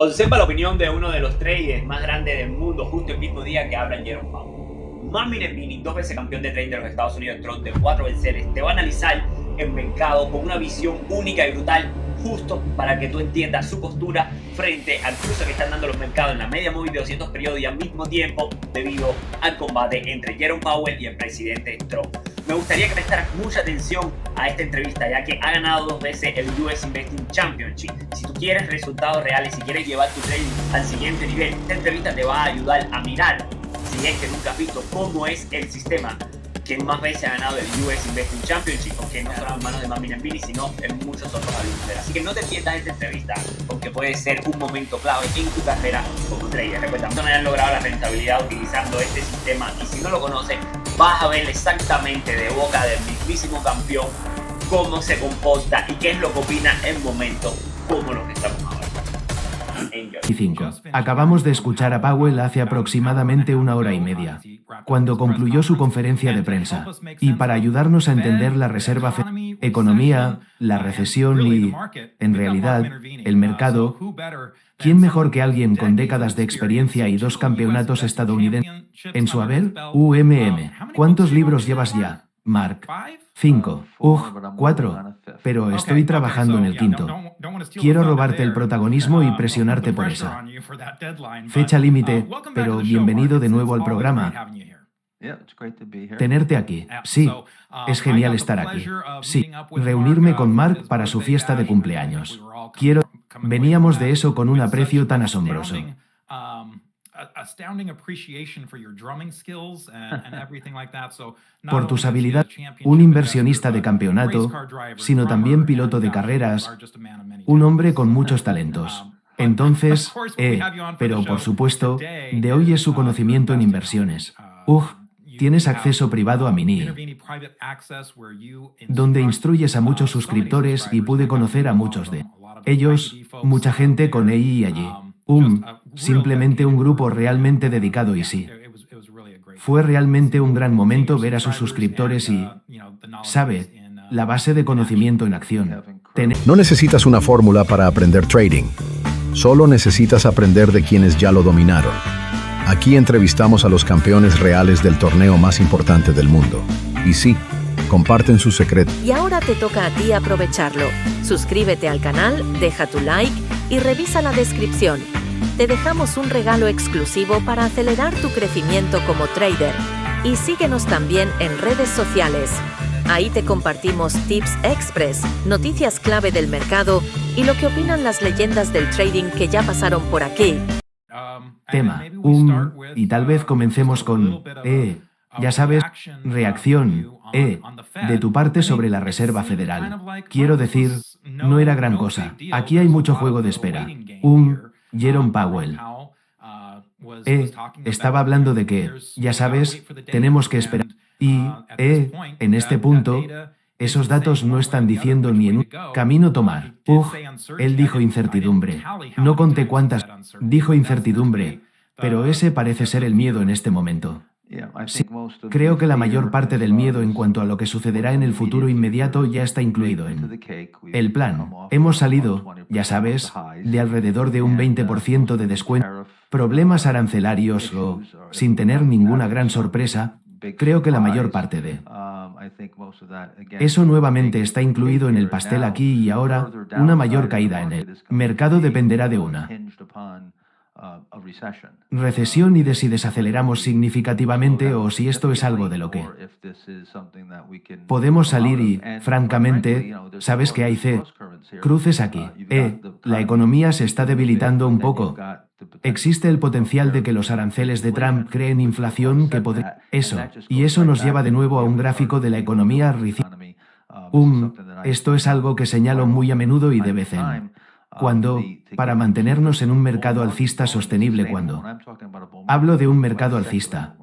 Observa la opinión de uno de los traders más grandes del mundo justo el mismo día que habla Jerome Powell. Mami Nebini, 2 veces campeón de trading de los Estados Unidos, Trump de 4 venceres, te va a analizar el mercado con una visión única y brutal, justo para que tú entiendas su postura frente al cruce que están dando los mercados en la media móvil de 200 periodos y al mismo tiempo debido al combate entre Jerome Powell y el presidente Trump. Me gustaría que prestaras mucha atención a esta entrevista, ya que ha ganado 2 veces el US Investing Championship. Si tú quieres resultados reales, si quieres llevar tu trading al siguiente nivel, esta entrevista te va a ayudar a mirar, si es que nunca has visto, cómo es el sistema que más veces ha ganado el US Investing Championship, porque no solo en manos de Mami Nebini, sino en muchos otros alumnos. Así que no te pierdas esta entrevista, porque puede ser un momento clave en tu carrera como trader. Recuerda, no hayan logrado la rentabilidad utilizando este sistema, y si no lo conoces, vas a ver exactamente de boca del mismísimo campeón cómo se comporta y qué es lo que opina en momentos como los que estamos ahora. Enjoy. 5. Acabamos de escuchar a Powell hace aproximadamente 1 hora y media, cuando concluyó su conferencia de prensa. Y para ayudarnos a entender la Reserva Federal, economía, la recesión y, en realidad, el mercado, ¿quién mejor que alguien con décadas de experiencia y 2 campeonatos estadounidenses en su haber? ¿Cuántos libros llevas ya, Mark? 5. 4. Pero estoy trabajando en el 5º. Quiero robarte el protagonismo y presionarte por esa fecha límite, pero bienvenido de nuevo al programa. Tenerte aquí. Sí, es genial estar aquí. Sí, reunirme con Mark para su fiesta de cumpleaños. Veníamos de eso con un aprecio tan asombroso. Por tus habilidades, un inversionista de campeonato, sino también piloto de carreras, un hombre con muchos talentos. Entonces, pero por supuesto, de hoy es su conocimiento en inversiones. Tienes acceso privado a Mini, donde instruyes a muchos suscriptores y pude conocer a muchos de ellos, mucha gente con EI allí. Simplemente un grupo realmente dedicado y sí. Fue realmente un gran momento ver a sus suscriptores y, ¿sabe? La base de conocimiento en acción. No necesitas una fórmula para aprender trading. Solo necesitas aprender de quienes ya lo dominaron. Aquí entrevistamos a los campeones reales del torneo más importante del mundo. Y sí, comparten sus secretos. Y ahora te toca a ti aprovecharlo. Suscríbete al canal, deja tu like y revisa la descripción. Te dejamos un regalo exclusivo para acelerar tu crecimiento como trader. Y síguenos también en redes sociales. Ahí te compartimos tips express, noticias clave del mercado y lo que opinan las leyendas del trading que ya pasaron por aquí. Tema, y tal vez comencemos con, ya sabes, reacción, de tu parte sobre la Reserva Federal. Quiero decir, no era gran cosa. Aquí hay mucho juego de espera. Jerome Powell. Estaba hablando de que, ya sabes, tenemos que esperar. Y, en este punto, esos datos no están diciendo ni en un camino tomar. Él dijo incertidumbre. No conté cuántas. Dijo incertidumbre. Pero ese parece ser el miedo en este momento. Sí, creo que la mayor parte del miedo en cuanto a lo que sucederá en el futuro inmediato ya está incluido en el plan. Hemos salido, ya sabes, de alrededor de un 20% de descuento, problemas arancelarios o, sin tener ninguna gran sorpresa, creo que la mayor parte de eso nuevamente está incluido en el pastel aquí y ahora, una mayor caída en el mercado dependerá de una recesión y de si desaceleramos significativamente o si esto es algo de lo que podemos salir y, francamente, sabes que hay cruces aquí. La economía se está debilitando un poco. Existe el potencial de que los aranceles de Trump creen inflación que podría... Y eso nos lleva de nuevo a un gráfico de la economía esto es algo que señalo muy a menudo y de vez en cuando, para mantenernos en un mercado alcista sostenible cuando hablo de un mercado alcista,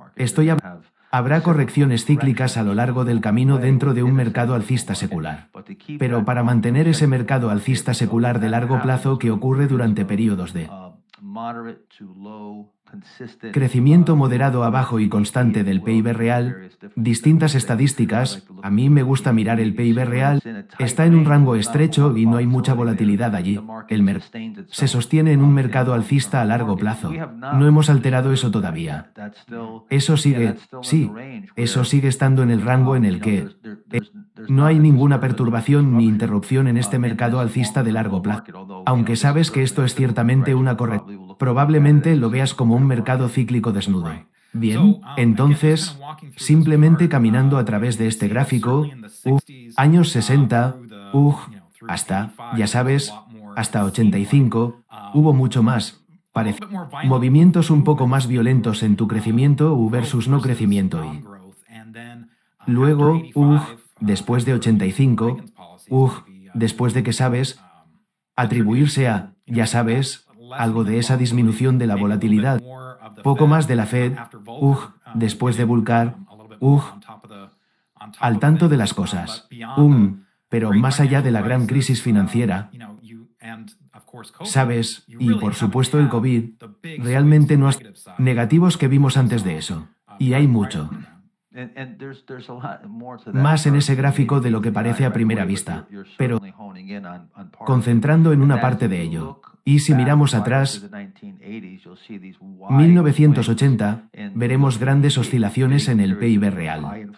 habrá correcciones cíclicas a lo largo del camino dentro de un mercado alcista secular. Pero para mantener ese mercado alcista secular de largo plazo que ocurre durante periodos de Crecimiento moderado a bajo y constante del PIB real. Distintas estadísticas. A mí me gusta mirar el PIB real. Está en un rango estrecho y no hay mucha volatilidad allí. El mercado se sostiene en un mercado alcista a largo plazo. No hemos alterado eso todavía. Eso sigue estando en el rango en el que no hay ninguna perturbación ni interrupción en este mercado alcista de largo plazo. Aunque sabes que esto es ciertamente una corrección, probablemente lo veas como un mercado cíclico desnudo. Bien, entonces, simplemente caminando a través de este gráfico, años 60, hasta, ya sabes, hasta 85, hubo mucho más. Movimientos un poco más violentos en tu crecimiento versus no crecimiento y luego, después de 85, después de que sabes, atribuirse a, ya sabes, algo de esa disminución de la volatilidad, poco más de la Fed, después de Volcker, al tanto de las cosas, pero más allá de la gran crisis financiera, sabes, y por supuesto el COVID, realmente no has negativos que vimos antes de eso, y hay mucho más en ese gráfico de lo que parece a primera vista, pero concentrando en una parte de ello. Y si miramos atrás, 1980, veremos grandes oscilaciones en el PIB real.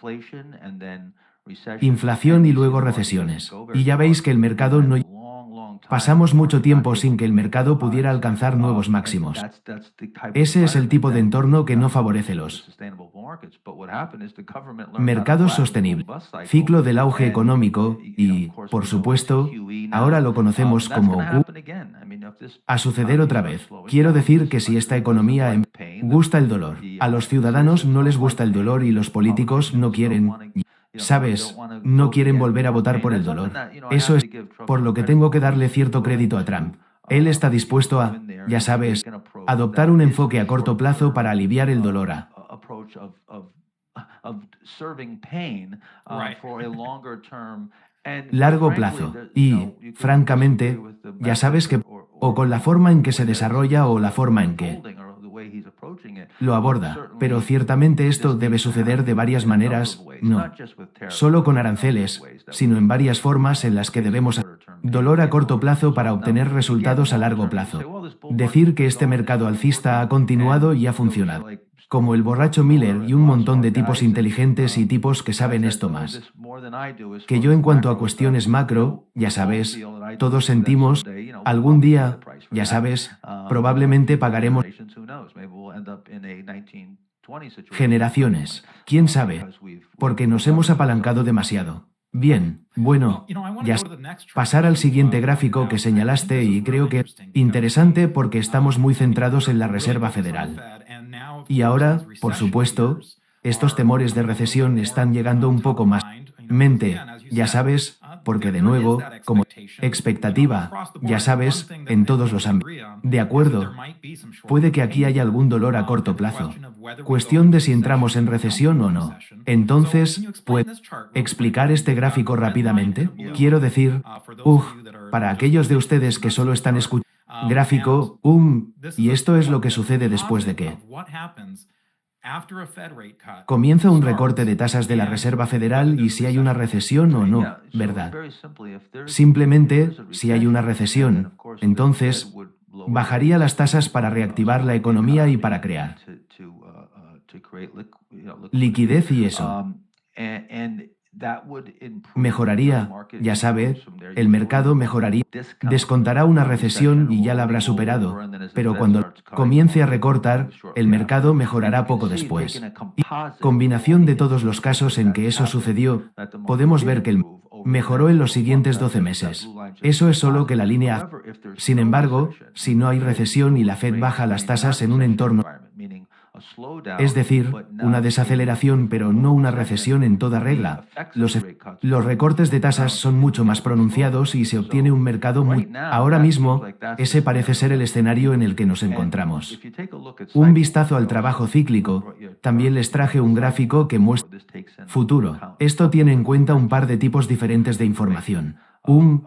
Inflación y luego recesiones. Y ya veis que el mercado no... Pasamos mucho tiempo sin que el mercado pudiera alcanzar nuevos máximos. Ese es el tipo de entorno que no favorece los mercados sostenibles. Ciclo del auge económico y, por supuesto, ahora lo conocemos como a suceder otra vez. Quiero decir que si esta economía gusta el dolor, a los ciudadanos no les gusta el dolor y los políticos no quieren... ¿Sabes? No quieren volver a votar por el dolor. Eso es por lo que tengo que darle cierto crédito a Trump. Él está dispuesto a, ya sabes, adoptar un enfoque a corto plazo para aliviar el dolor a largo plazo. Y, francamente, ya sabes que o con la forma en que se desarrolla o la forma en que lo aborda, pero ciertamente esto debe suceder de varias maneras, no solo con aranceles, sino en varias formas en las que debemos dolor a corto plazo para obtener resultados a largo plazo. Decir que este mercado alcista ha continuado y ha funcionado, como el borracho Miller y un montón de tipos inteligentes y tipos que saben esto más que yo en cuanto a cuestiones macro, ya sabes, todos sentimos, algún día, ya sabes, probablemente pagaremos generaciones, quién sabe, porque nos hemos apalancado demasiado. Bien, bueno, ya pasar al siguiente gráfico que señalaste y creo que es interesante porque estamos muy centrados en la Reserva Federal. Y ahora, por supuesto, estos temores de recesión están llegando un poco más mente, ya sabes, porque de nuevo, como expectativa, ya sabes, en todos los ámbitos. De acuerdo, puede que aquí haya algún dolor a corto plazo. Cuestión de si entramos en recesión o no. Entonces, ¿puedo explicar este gráfico rápidamente? Quiero decir, para aquellos de ustedes que solo están escuchando, gráfico, y esto es lo que sucede después de que comienza un recorte de tasas de la Reserva Federal y si hay una recesión o no, ¿verdad? Simplemente, si hay una recesión, entonces bajaría las tasas para reactivar la economía y para crear liquidez y eso mejoraría, ya sabe, el mercado mejoraría, descontará una recesión y ya la habrá superado, pero cuando comience a recortar, el mercado mejorará poco después. Y combinación de todos los casos en que eso sucedió, podemos ver que el mejoró en los siguientes 12 meses. Eso es solo que la línea. Sin embargo, si no hay recesión y la Fed baja las tasas en un entorno, es decir, una desaceleración pero no una recesión en toda regla. Los recortes de tasas son mucho más pronunciados y se obtiene un mercado muy... Ahora mismo, ese parece ser el escenario en el que nos encontramos. Un vistazo al trabajo cíclico. También les traje un gráfico que muestra futuro. Esto tiene en cuenta un par de tipos diferentes de información. Un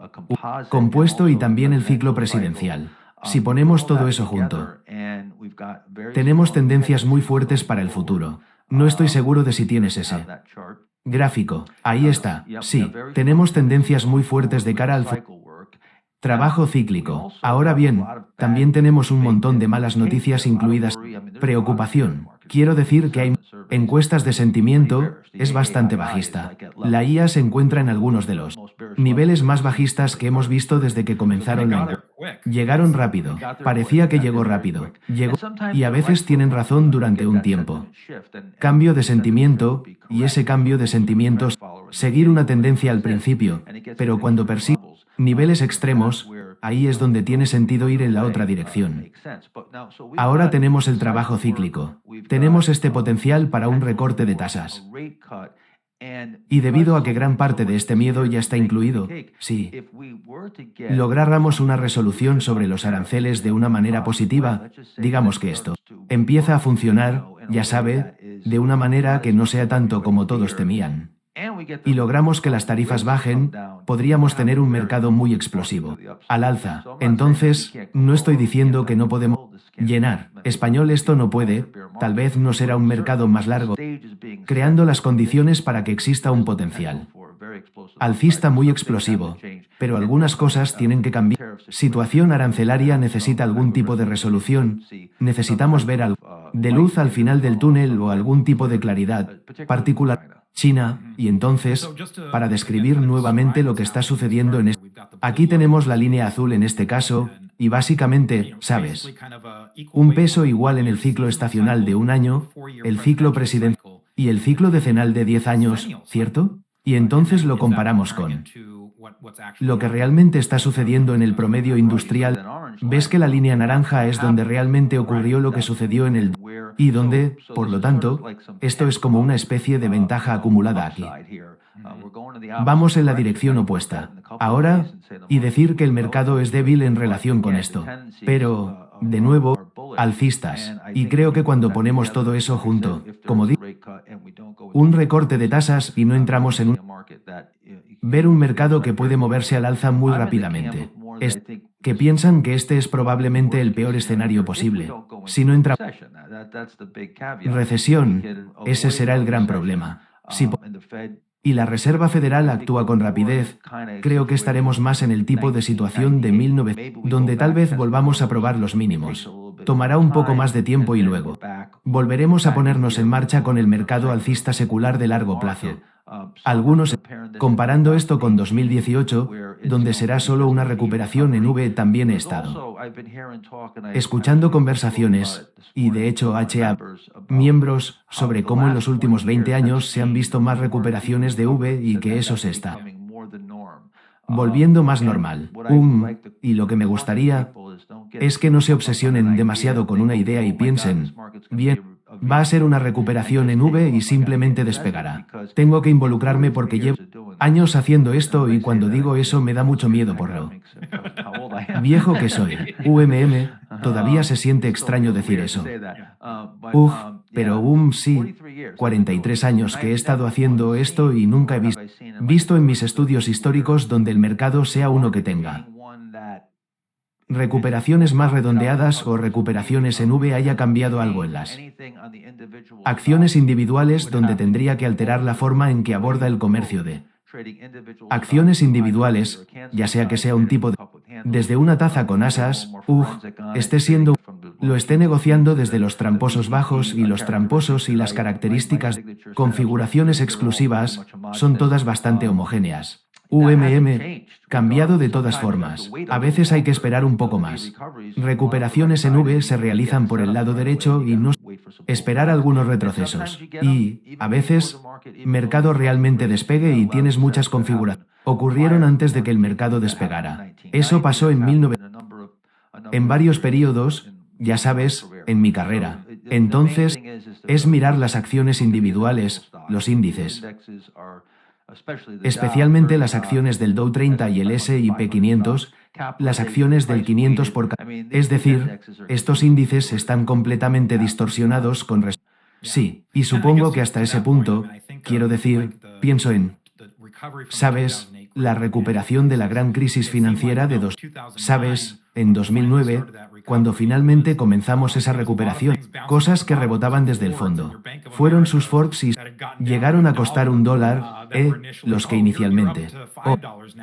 compuesto y también el ciclo presidencial. Si ponemos todo eso junto, tenemos tendencias muy fuertes para el futuro. No estoy seguro de si tienes ese gráfico. Ahí está. Sí, tenemos tendencias muy fuertes de cara al futuro. Trabajo cíclico. Ahora bien, también tenemos un montón de malas noticias incluidas. Preocupación. Quiero decir que hay encuestas de sentimiento, es bastante bajista. La IA se encuentra en algunos de los niveles más bajistas que hemos visto desde que comenzaron la... Llegaron rápido. Parecía que llegó rápido. Llegó y a veces tienen razón durante un tiempo. Cambio de sentimiento, y ese cambio de sentimientos, seguir una tendencia al principio, pero cuando persigue niveles extremos, ahí es donde tiene sentido ir en la otra dirección. Ahora tenemos el trabajo cíclico. Tenemos este potencial para un recorte de tasas. Y debido a que gran parte de este miedo ya está incluido, si lográramos una resolución sobre los aranceles de una manera positiva, digamos que esto empieza a funcionar, ya sabe, de una manera que no sea tanto como todos temían, y logramos que las tarifas bajen, podríamos tener un mercado muy explosivo, al alza. Entonces, no estoy diciendo que no podemos llenar. Español esto no puede, tal vez no será un mercado más largo, creando las condiciones para que exista un potencial alcista muy explosivo, pero algunas cosas tienen que cambiar. Situación arancelaria necesita algún tipo de resolución, necesitamos ver algo de luz al final del túnel o algún tipo de claridad particular. China, y entonces, para describir nuevamente lo que está sucediendo en este... Aquí tenemos la línea azul en este caso, y básicamente, ¿sabes? Un peso igual en el ciclo estacional de un año, el ciclo presidencial y el ciclo decenal de 10 años, ¿cierto? Y entonces lo comparamos con lo que realmente está sucediendo en el promedio industrial. Ves que la línea naranja es donde realmente ocurrió lo que sucedió en el... y donde, por lo tanto, esto es como una especie de ventaja acumulada aquí. Vamos en la dirección opuesta. Ahora, y decir que el mercado es débil en relación con esto. Pero, de nuevo, alcistas. Y creo que cuando ponemos todo eso junto, como digo, un recorte de tasas y no entramos en ver un mercado que puede moverse al alza muy rápidamente. Es que piensan que este es probablemente el peor escenario posible. Si no entra recesión, ese será el gran problema. Y la Reserva Federal actúa con rapidez, creo que estaremos más en el tipo de situación de 1900, donde tal vez volvamos a probar los mínimos. Tomará un poco más de tiempo y luego volveremos a ponernos en marcha con el mercado alcista secular de largo plazo. Algunos, comparando esto con 2018, donde será solo una recuperación en V, también he estado escuchando conversaciones, y de hecho miembros, sobre cómo en los últimos 20 años se han visto más recuperaciones de V y que eso se está volviendo más normal. Y lo que me gustaría es que no se obsesionen demasiado con una idea y piensen, bien, va a ser una recuperación en V y simplemente despegará. Tengo que involucrarme porque llevo años haciendo esto y cuando digo eso me da mucho miedo por lo viejo que soy. Todavía se siente extraño decir eso. Pero sí, 43 años que he estado haciendo esto y nunca he visto en mis estudios históricos donde el mercado sea uno que tenga recuperaciones más redondeadas o recuperaciones en V haya cambiado algo en las acciones individuales donde tendría que alterar la forma en que aborda el comercio de acciones individuales, ya sea que sea un tipo de desde una taza con asas, lo esté negociando desde los tramposos bajos y los tramposos y las características, configuraciones exclusivas, son todas bastante homogéneas. Cambiado de todas formas. A veces hay que esperar un poco más. Recuperaciones en V se realizan por el lado derecho y no esperar algunos retrocesos. Y, a veces, mercado realmente despegue y tienes muchas configuraciones. Ocurrieron antes de que el mercado despegara. Eso pasó en 1900. En varios periodos, ya sabes, en mi carrera. Entonces, es mirar las acciones individuales, los índices. Especialmente las acciones del Dow 30 y el S&P 500, las acciones del 500 por cada. Es decir, estos índices están completamente distorsionados con sí, y supongo que hasta ese punto, quiero decir, pienso en, ¿sabes? La recuperación de la gran crisis financiera de ¿sabes? en 2009, cuando finalmente comenzamos esa recuperación, cosas que rebotaban desde el fondo. Fueron sus forks y llegaron a costar $1, los que inicialmente.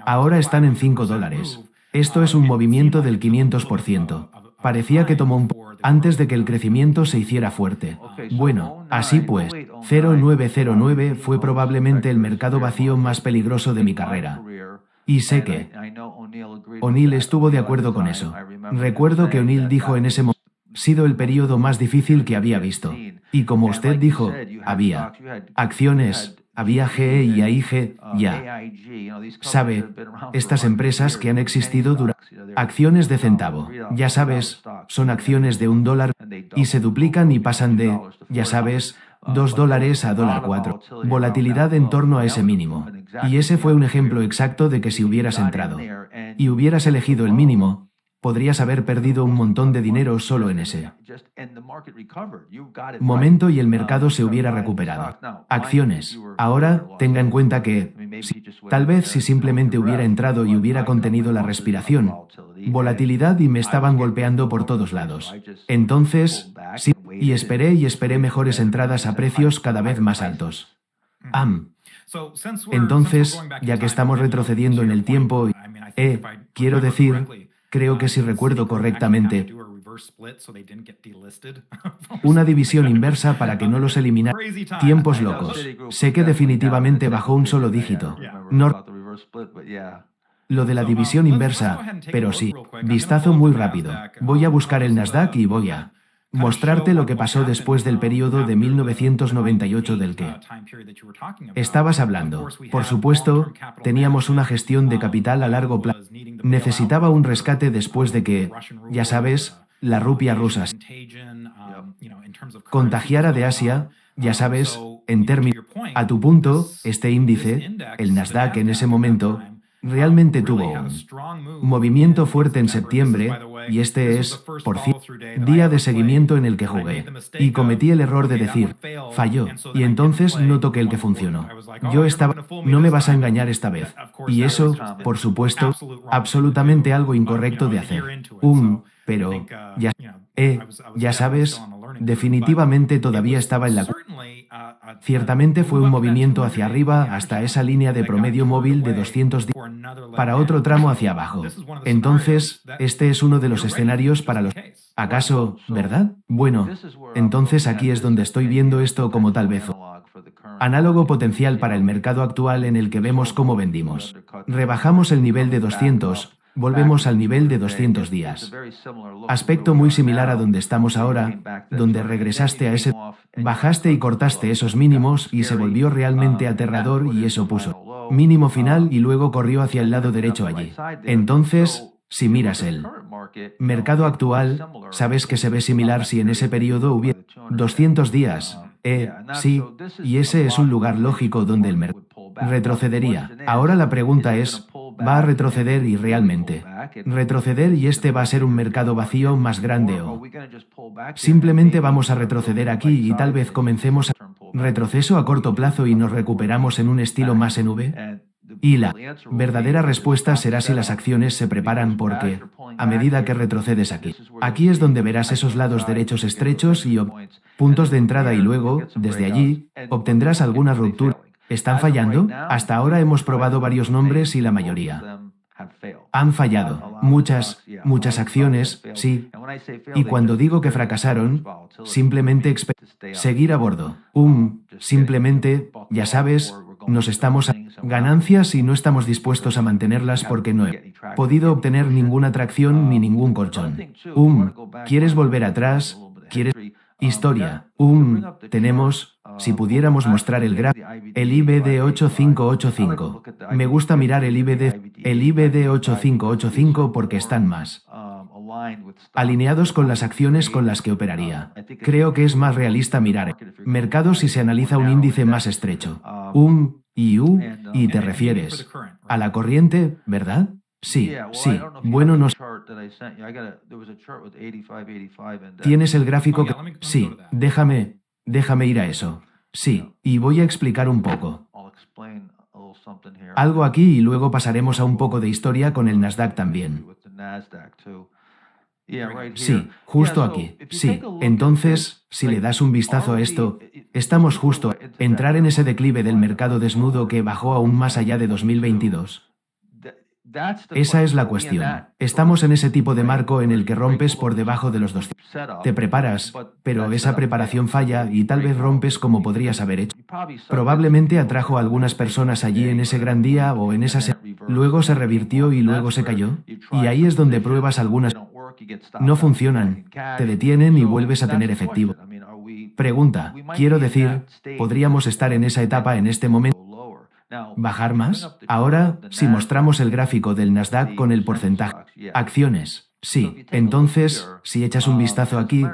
Ahora están en $5. Esto es un movimiento del 500%. Parecía que tomó un antes de que el crecimiento se hiciera fuerte. Bueno, así pues, 0909 fue probablemente el mercado vacío más peligroso de mi carrera. Y sé que O'Neill estuvo de acuerdo con eso. Recuerdo que O'Neill dijo en ese momento, sido el periodo más difícil que había visto. Y como usted dijo, había acciones, había GE y AIG, ya. Sabe, estas empresas que han existido durante acciones de centavo, ya sabes, son acciones de $1 y se duplican y pasan de, ya sabes, $2 a $4. Volatilidad en torno a ese mínimo. Y ese fue un ejemplo exacto de que si hubieras entrado y hubieras elegido el mínimo, podrías haber perdido un montón de dinero solo en ese momento y el mercado se hubiera recuperado. Acciones. Ahora, tenga en cuenta que, tal vez si simplemente hubiera entrado y hubiera contenido la respiración, volatilidad y me estaban golpeando por todos lados. Entonces, sí, y esperé mejores entradas a precios cada vez más altos. Entonces, ya que estamos retrocediendo en el tiempo, quiero decir, creo que si recuerdo correctamente, una división inversa para que no los eliminara. Tiempos locos. Sé que definitivamente bajó un solo dígito. No lo de la división inversa, pero sí, vistazo muy rápido. Voy a buscar el Nasdaq y voy a mostrarte lo que pasó después del periodo de 1998 del que estabas hablando. Por supuesto, teníamos una gestión de capital a largo plazo. Necesitaba un rescate después de que, ya sabes, la rupia rusa contagiara de Asia, ya sabes, en términos. A tu punto, este índice, el Nasdaq en ese momento, realmente tuvo un movimiento fuerte en septiembre, y este es, por cierto, día de seguimiento en el que jugué. Y cometí el error de decir, falló, y entonces no toqué el que funcionó. Yo estaba, no me vas a engañar esta vez. Y eso, por supuesto, absolutamente algo incorrecto de hacer. Pero, ya sabes, definitivamente todavía estaba en la. Ciertamente fue un movimiento hacia arriba hasta esa línea de promedio móvil de 200 días para otro tramo hacia abajo. Entonces, este es uno de los escenarios para los. ¿Acaso, verdad? Bueno, entonces aquí es donde estoy viendo esto como tal vez análogo potencial para el mercado actual en el que vemos cómo vendimos. Rebajamos el nivel de 200. Volvemos al nivel de 200 días. Aspecto muy similar a donde estamos ahora, donde regresaste a ese, bajaste y cortaste esos mínimos y se volvió realmente aterrador y eso puso mínimo final y luego corrió hacia el lado derecho allí. Entonces, si miras el mercado actual, sabes que se ve similar si en ese periodo hubiera 200 días. Sí, y ese es un lugar lógico donde el mercado retrocedería. Ahora la pregunta es, ¿va a retroceder y realmente retroceder y este va a ser un mercado vacío más grande o simplemente vamos a retroceder aquí y tal vez comencemos a retroceso a corto plazo y nos recuperamos en un estilo más en V? Y la verdadera respuesta será si las acciones se preparan porque, a medida que retrocedes aquí es donde verás esos lados derechos estrechos y puntos de entrada y luego, desde allí, obtendrás alguna ruptura. ¿Están fallando? Hasta ahora hemos probado varios nombres y la mayoría han fallado. Muchas acciones, sí. Y cuando digo que fracasaron, simplemente seguir a bordo. Simplemente, ya sabes, nos estamos a ganancias y no estamos dispuestos a mantenerlas porque no he podido obtener ninguna tracción ni ningún colchón. ¿Quieres volver atrás? ¿Quieres historia? Tenemos, si pudiéramos mostrar el gráfico, el IBD 8585. Me gusta mirar el IBD 8585 porque están más alineados con las acciones con las que operaría. Creo que es más realista mirar mercados si se analiza un índice más estrecho. Y te refieres a la corriente, ¿verdad? Sí. Bueno, no. ¿Tienes el gráfico que? Sí, déjame ir a eso. Sí, y voy a explicar un poco algo aquí y luego pasaremos a un poco de historia con el Nasdaq también. Sí, justo aquí. Sí, entonces, si le das un vistazo a esto, estamos justo a entrar en ese declive del mercado desnudo que bajó aún más allá de 2022. Esa es la cuestión. Estamos en ese tipo de marco en el que rompes por debajo de los 200. Te preparas, pero esa preparación falla y tal vez rompes como podrías haber hecho. Probablemente atrajo a algunas personas allí en ese gran día o en esa luego se revirtió y luego se cayó. Y ahí es donde pruebas algunas no funcionan, te detienen y vuelves a tener efectivo. Pregunta, quiero decir, ¿podríamos estar en esa etapa en este momento? ¿Bajar más? Ahora, si mostramos el gráfico del Nasdaq con el porcentaje. Acciones. Sí, entonces, si echas un vistazo aquí,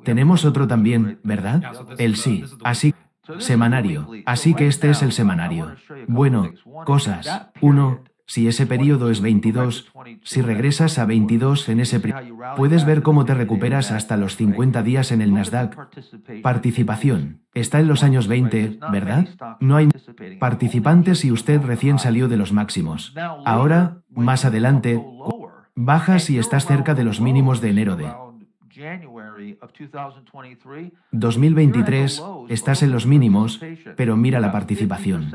tenemos otro también, ¿verdad? El sí. Así, semanario. Así que este es el semanario. Bueno, cosas. 1. Si ese periodo es 22, si regresas a 22 en ese puedes ver cómo te recuperas hasta los 50 días en el Nasdaq. Participación. Está en los años 20, ¿verdad? No hay participantes y usted recién salió de los máximos. Ahora, más adelante, bajas y estás cerca de los mínimos de enero de 2023, estás en los mínimos, pero mira la participación.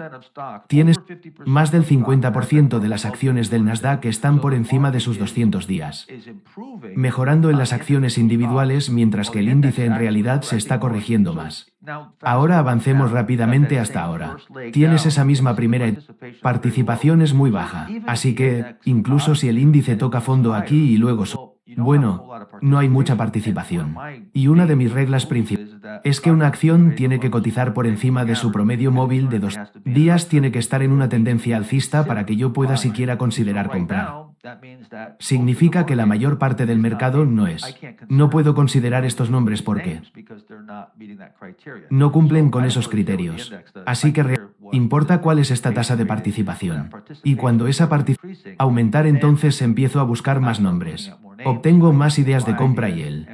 Tienes más del 50% de las acciones del Nasdaq que están por encima de sus 200 días. Mejorando en las acciones individuales mientras que el índice en realidad se está corrigiendo más. Ahora avancemos rápidamente hasta ahora. Tienes esa misma primera participación es muy baja, así que, incluso si el índice toca fondo aquí y luego bueno, no hay mucha participación. Y una de mis reglas principales es que una acción tiene que cotizar por encima de su promedio móvil de 2 días, tiene que estar en una tendencia alcista para que yo pueda siquiera considerar comprar. Significa que la mayor parte del mercado no es. No puedo considerar estos nombres porque no cumplen con esos criterios. Así que importa cuál es esta tasa de participación. Y cuando esa participación aumentar, entonces empiezo a buscar más nombres. Obtengo más ideas de compra y el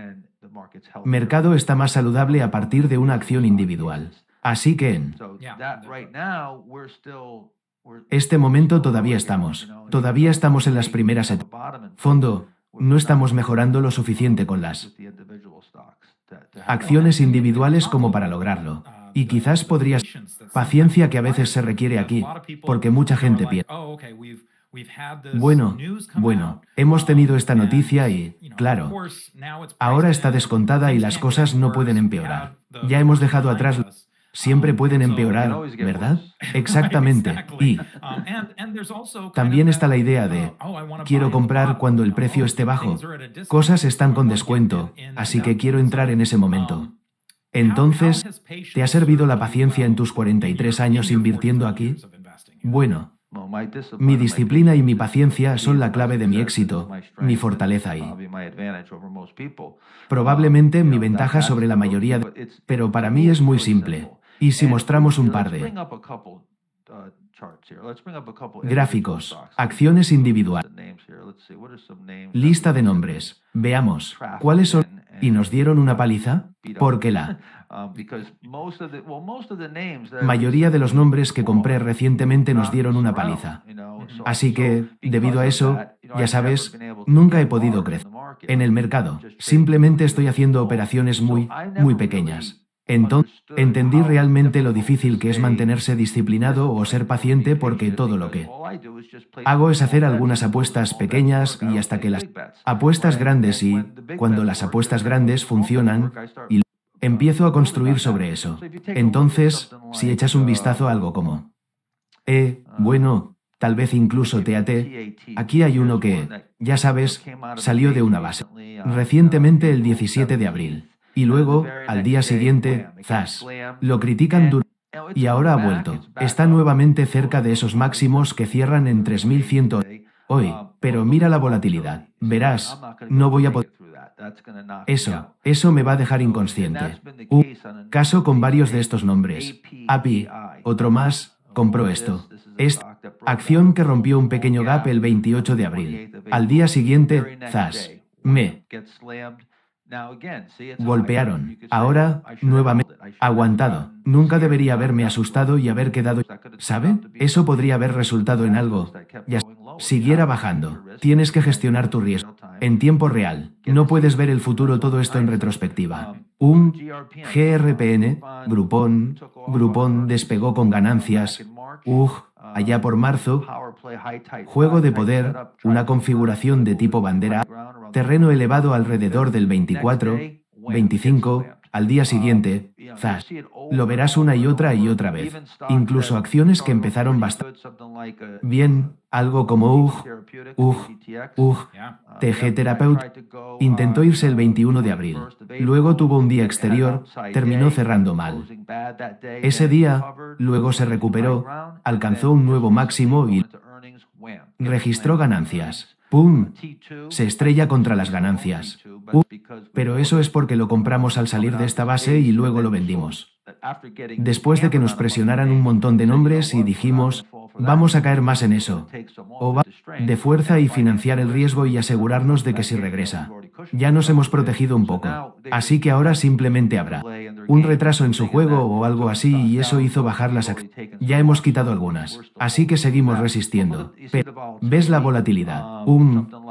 mercado está más saludable a partir de una acción individual. Así que en este momento todavía estamos en las primeras etapas. Fondo, no estamos mejorando lo suficiente con las acciones individuales como para lograrlo. Y quizás podrías paciencia que a veces se requiere aquí, porque mucha gente piensa. Bueno, hemos tenido esta noticia y, claro, ahora está descontada y las cosas no pueden empeorar. Ya hemos dejado atrás. Siempre pueden empeorar, ¿verdad? Exactamente. Y también está la idea de, quiero comprar cuando el precio esté bajo. Cosas están con descuento, así que quiero entrar en ese momento. Entonces, ¿te ha servido la paciencia en tus 43 años invirtiendo aquí? Bueno, mi disciplina y mi paciencia son la clave de mi éxito, mi fortaleza y probablemente mi ventaja sobre la mayoría pero para mí es muy simple. Y si mostramos un par de gráficos, acciones individuales, lista de nombres, veamos, ¿cuáles son? ¿Y nos dieron una paliza? Porque la mayoría de los nombres que compré recientemente nos dieron una paliza. Así que, debido a eso, ya sabes, nunca he podido crecer en el mercado. Simplemente estoy haciendo operaciones muy pequeñas. Entonces, entendí realmente lo difícil que es mantenerse disciplinado o ser paciente porque todo lo que hago es hacer algunas apuestas pequeñas y hasta que las apuestas grandes y, cuando las apuestas grandes funcionan, y empiezo a construir sobre eso. Entonces, si echas un vistazo a algo como bueno, tal vez incluso TAT, aquí hay uno que, ya sabes, salió de una base recientemente el 17 de abril. Y luego, al día siguiente, ¡zas! Lo critican y ahora ha vuelto. Está nuevamente cerca de esos máximos que cierran en 3.100 hoy. Pero mira la volatilidad. Verás, no voy a poder. Eso me va a dejar inconsciente. Un caso con varios de estos nombres. API, otro más, compró esto. Esta acción que rompió un pequeño gap el 28 de abril. Al día siguiente, ¡zas! Me golpearon. Ahora, nuevamente, aguantado. Nunca debería haberme asustado y haber quedado. ¿Sabe? Eso podría haber resultado en algo. Ya siguiera bajando. Tienes que gestionar tu riesgo. En tiempo real. No puedes ver el futuro, todo esto en retrospectiva. GRPN, Groupon despegó con ganancias. Allá por marzo. Juego de poder, una configuración de tipo bandera. Terreno elevado alrededor del 24, 25, al día siguiente, zas. Lo verás una y otra vez. Incluso acciones que empezaron bastante bien, algo como TG Therapeutics intentó irse el 21 de abril. Luego tuvo un día exterior, terminó cerrando mal. Ese día, luego se recuperó, alcanzó un nuevo máximo y registró ganancias. ¡Pum! Se estrella contra las ganancias. Pero eso es porque lo compramos al salir de esta base y luego lo vendimos. Después de que nos presionaran un montón de nombres y dijimos, vamos a caer más en eso. De fuerza y financiar el riesgo y asegurarnos de que si regresa. Ya nos hemos protegido un poco. Así que ahora simplemente habrá un retraso en su juego o algo así y eso hizo bajar las acciones. Ya hemos quitado algunas. Así que seguimos resistiendo. Pero, ¿ves la volatilidad?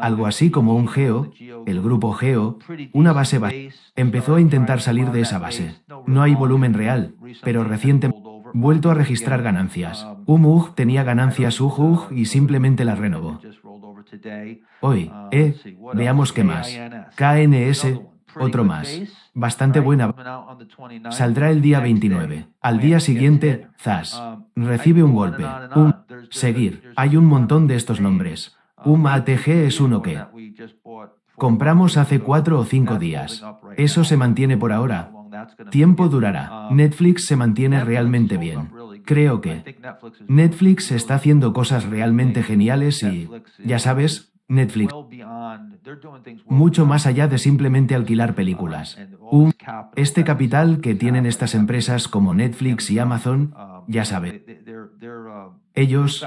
Algo así como un Geo, el grupo Geo, una base empezó a intentar salir de esa base. No hay volumen real, pero recientemente vuelto a registrar ganancias. Tenía ganancias y simplemente las renovó. Hoy, veamos qué más. KNS, otro más. Bastante buena. Saldrá el día 29. Al día siguiente, zas. Recibe un golpe. Seguir. Hay un montón de estos nombres. ATG es uno que compramos hace 4 o 5 días. Eso se mantiene por ahora. Tiempo durará. Netflix se mantiene realmente bien. Creo que Netflix está haciendo cosas realmente geniales y, ya sabes, Netflix, mucho más allá de simplemente alquilar películas. Este capital que tienen estas empresas como Netflix y Amazon, ya sabes. Ellos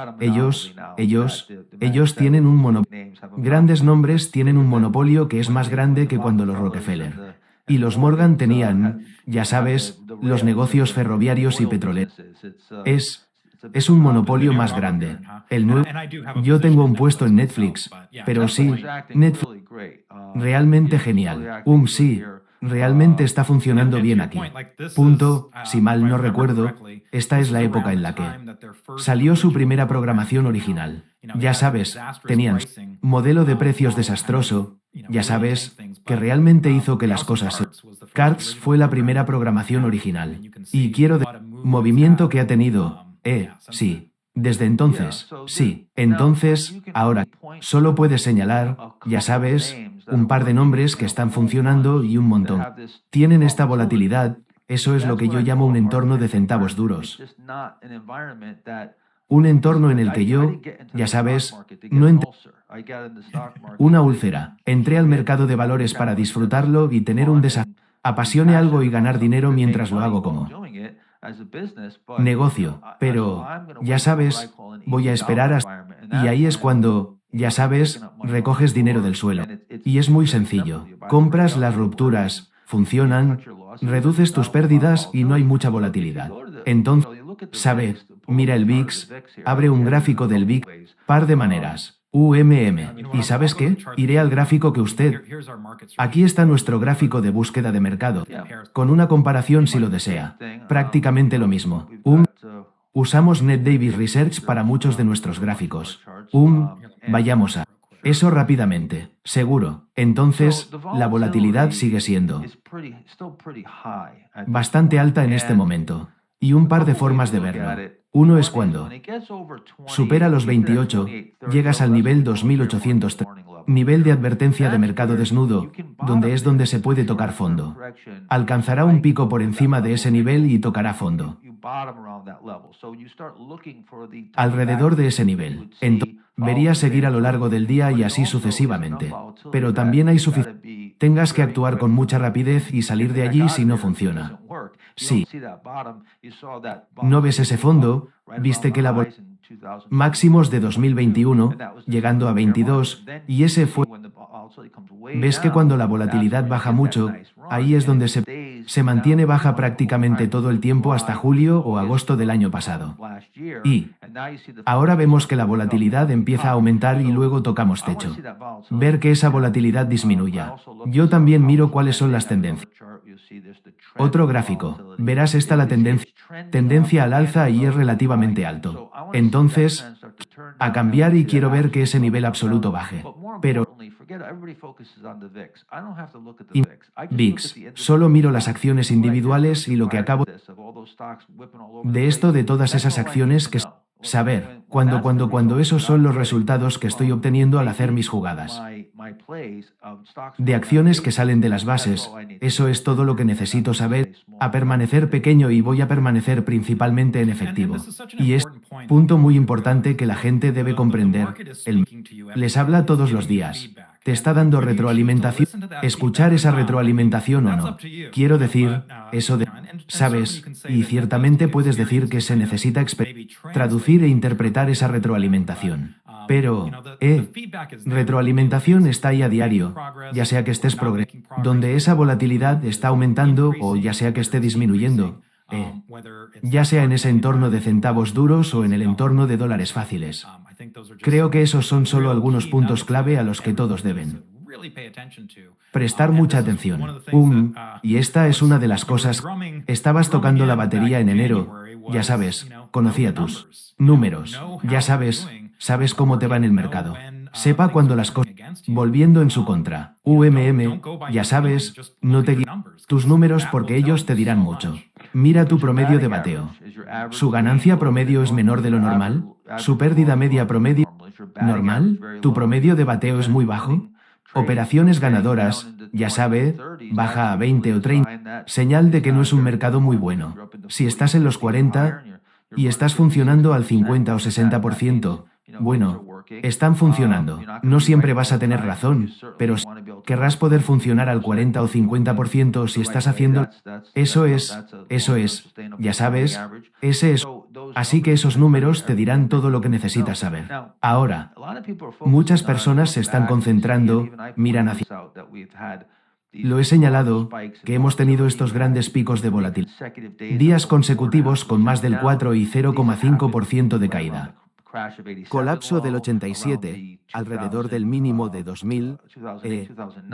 tienen un monopolio. Grandes nombres tienen un monopolio que es más grande que cuando los Rockefeller y los Morgan tenían, ya sabes, los negocios ferroviarios y petroleros. Es un monopolio más grande. Yo tengo un puesto en Netflix, pero sí, Netflix, realmente genial. Sí, realmente está funcionando bien aquí. Si mal no recuerdo, esta es la época en la que salió su primera programación original. Ya sabes, tenían modelo de precios desastroso, ya sabes, que realmente hizo que las cosas Cards fue la primera programación original. Y quiero movimiento que ha tenido, sí. Desde entonces, sí. Entonces, ahora, solo puedes señalar, ya sabes, un par de nombres que están funcionando y un montón. Tienen esta volatilidad, eso es lo que yo llamo un entorno de centavos duros. Un entorno en el que yo, ya sabes, no una úlcera. Entré al mercado de valores para disfrutarlo y tener un desafío. Apasione algo y ganar dinero mientras lo hago como negocio. Pero, ya sabes, voy a esperar hasta... Y ahí es cuando, ya sabes, recoges dinero del suelo. Y es muy sencillo. Compras las rupturas, funcionan, reduces tus pérdidas y no hay mucha volatilidad. Entonces, mira el VIX, abre un gráfico del VIX, par de maneras. ¿Y sabes qué? Iré al gráfico que usted... Aquí está nuestro gráfico de búsqueda de mercado, con una comparación si lo desea. Prácticamente lo mismo. Usamos Ned Davis Research para muchos de nuestros gráficos. Vayamos a... Eso rápidamente, seguro. Entonces, la volatilidad sigue siendo bastante alta en este momento. Y un par de formas de verlo. Uno es cuando supera los 28, llegas al nivel 2803, nivel de advertencia de mercado desnudo, donde es donde se puede tocar fondo. Alcanzará un pico por encima de ese nivel y tocará fondo. Alrededor de ese nivel. Entonces, vería seguir a lo largo del día y así sucesivamente. Pero también hay suficiente. Tengas que actuar con mucha rapidez y salir de allí si no funciona. Sí. ¿No ves ese fondo? Viste que la máximos de 2021, llegando a 22, y ese fue... ¿Ves que cuando la volatilidad baja mucho, ahí es donde se... se mantiene baja prácticamente todo el tiempo hasta julio o agosto del año pasado. Y ahora vemos que la volatilidad empieza a aumentar y luego tocamos techo. Ver que esa volatilidad disminuya. Yo también miro cuáles son las tendencias. Otro gráfico. Verás esta la tendencia al alza y es relativamente alto. Entonces, a cambiar y quiero ver que ese nivel absoluto baje. Pero VIX, solo miro las acciones individuales y lo que acabo de esto de todas esas acciones que saber, cuando esos son los resultados que estoy obteniendo al hacer mis jugadas. De acciones que salen de las bases, eso es todo lo que necesito saber, a permanecer pequeño y voy a permanecer principalmente en efectivo. Y es punto muy importante que la gente debe comprender. Les habla todos los días. ¿Te está dando retroalimentación? ¿Escuchar esa retroalimentación o no? Quiero decir, eso de, ¿sabes? Y ciertamente puedes decir que se necesita traducir e interpretar esa retroalimentación. Pero, retroalimentación está ahí a diario, ya sea que estés donde esa volatilidad está aumentando o ya sea que esté disminuyendo. Ya sea en ese entorno de centavos duros o en el entorno de dólares fáciles. Creo que esos son solo algunos puntos clave a los que todos deben prestar mucha atención. Y esta es una de las cosas. Estabas tocando la batería en enero, ya sabes, conocía tus números, ya sabes cómo te va en el mercado. Sepa cuando las cosas volviendo en su contra. Ya sabes, no te tus números porque ellos te dirán mucho. Mira tu promedio de bateo. ¿Su ganancia promedio es menor de lo normal? ¿Su pérdida media promedio normal? ¿Tu promedio de bateo es muy bajo? Operaciones ganadoras, ya sabe, baja a 20 o 30, señal de que no es un mercado muy bueno. Si estás en los 40 y estás funcionando al 50 o 60%, bueno, están funcionando. No siempre vas a tener razón, pero querrás poder funcionar al 40 o 50% si estás haciendo... Eso es, ya sabes, ese es... Así que esos números te dirán todo lo que necesitas saber. Ahora, muchas personas se están concentrando, miran hacia... Lo he señalado, que hemos tenido estos grandes picos de volatilidad. Días consecutivos con más del 4 y 0,5% de caída. Colapso del 87, alrededor del mínimo de 2000,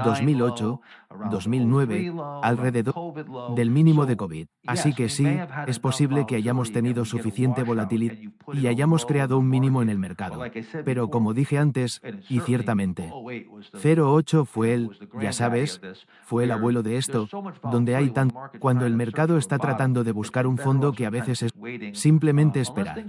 2008, 2009, alrededor del mínimo de COVID. Así que sí, es posible que hayamos tenido suficiente volatilidad y hayamos creado un mínimo en el mercado. Pero como dije antes, y ciertamente, 08 fue el, ya sabes, fue el abuelo de esto, donde hay cuando el mercado está tratando de buscar un fondo que a veces es simplemente esperar.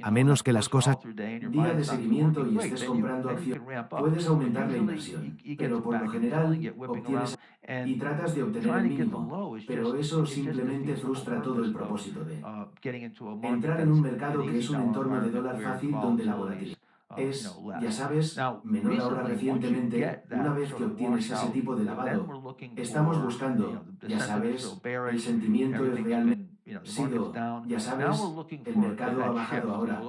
A menos que las cosas... Día de seguimiento y estés comprando acciones, puedes aumentar la inversión, pero por lo general obtienes y tratas de obtener el mínimo, pero eso simplemente frustra todo el propósito de entrar en un mercado que es un entorno de dólar fácil donde la volatilidad es, ya sabes, menor. Ahora recientemente, una vez que obtienes ese tipo de lavado, estamos buscando, ya sabes, el sentimiento es realmente sido, ya sabes, el mercado ha bajado ahora.